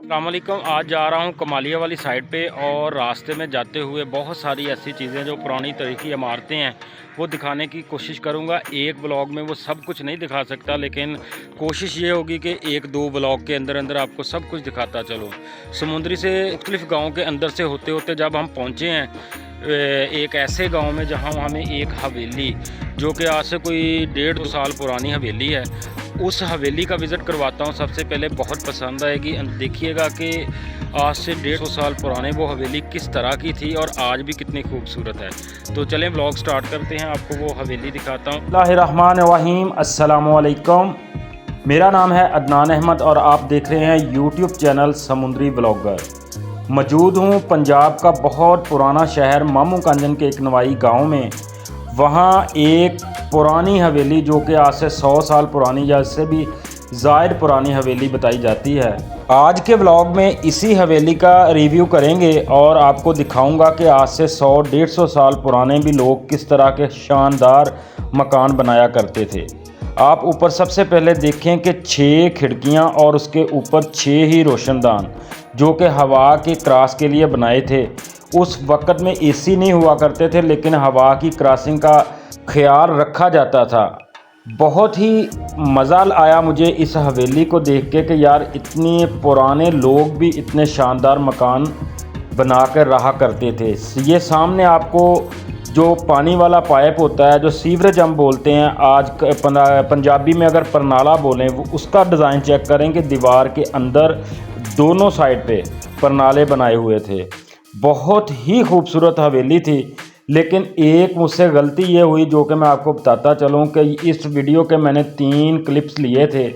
अस्सलामुअलैकुम। आज जा रहा हूँ कमालिया वाली साइड पे और रास्ते में जाते हुए बहुत सारी ऐसी चीज़ें जो पुरानी तरीकी इमारतें हैं वो दिखाने की कोशिश करूँगा। एक ब्लॉग में वो सब कुछ नहीं दिखा सकता, लेकिन कोशिश ये होगी कि एक दो ब्लॉग के अंदर अंदर आपको सब कुछ दिखाता चलो। समुंदरी से मुख्तलिफ़ गाँव के अंदर से होते होते जब हम पहुँचे हैं एक ऐसे गांव में जहां हमें एक हवेली, जो कि आज से कोई 1.5-2 साल पुरानी हवेली है, उस हवेली का विज़िट करवाता हूं। सबसे पहले बहुत पसंद आएगी। देखिएगा कि आज से 1.5-2 साल पुराने वो हवेली किस तरह की थी और आज भी कितनी खूबसूरत है। तो चलें ब्लॉग स्टार्ट करते हैं, आपको वो हवेली दिखाता हूँ। बिस्मिल्लाहिर्रहमानिर्रहीम, अस्सलामुअलैकुम। मेरा नाम है अदनान अहमद और आप देख रहे हैं यूट्यूब चैनल समुंदरी ब्लॉगर। मौजूद हूँ पंजाब का बहुत पुराना शहर मामू कांजन के एक नवाई गांव में। वहाँ एक पुरानी हवेली जो कि आज से 100 साल पुरानी या इससे भी ज़ायद पुरानी हवेली बताई जाती है। आज के व्लॉग में इसी हवेली का रिव्यू करेंगे और आपको दिखाऊंगा कि आज से 100-150 साल पुराने भी लोग किस तरह के शानदार मकान बनाया करते थे। आप ऊपर सबसे पहले देखें कि 6 खिड़कियां और उसके ऊपर 6 ही रोशनदान जो कि हवा के क्रॉस के लिए बनाए थे। उस वक़्त में एसी नहीं हुआ करते थे, लेकिन हवा की क्रॉसिंग का ख्याल रखा जाता था। बहुत ही मज़ा आया मुझे इस हवेली को देख के कि यार इतने पुराने लोग भी इतने शानदार मकान बना कर रहा करते थे। ये सामने आपको जो पानी वाला पाइप होता है, जो सीवरेज हम बोलते हैं, आज पंजाबी में अगर परनाला बोलें, वो उसका डिज़ाइन चेक करें कि दीवार के अंदर दोनों साइड पे परनाले बनाए हुए थे। बहुत ही खूबसूरत हवेली थी। लेकिन एक मुझसे गलती ये हुई जो कि मैं आपको बताता चलूँ कि इस वीडियो के मैंने 3 क्लिप्स लिए थे,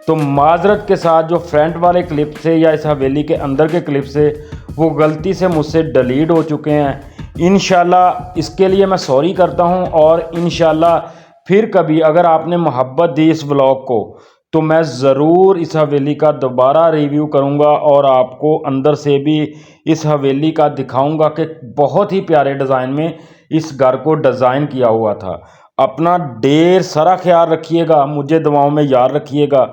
तो माजरत के साथ जो फ्रंट वाले क्लिप थे या इस हवेली के अंदर के क्लिप से वो गलती से मुझसे डिलीट हो चुके हैं। इंशाल्लाह इसके लिए मैं सॉरी करता हूं और इंशाल्लाह फिर कभी अगर आपने मोहब्बत दी इस व्लॉग को तो मैं ज़रूर इस हवेली का दोबारा रिव्यू करूंगा और आपको अंदर से भी इस हवेली का दिखाऊंगा कि बहुत ही प्यारे डिज़ाइन में इस घर को डिज़ाइन किया हुआ था। अपना ढेर सारा ख्याल रखिएगा, मुझे दुआओं में याद रखिएगा।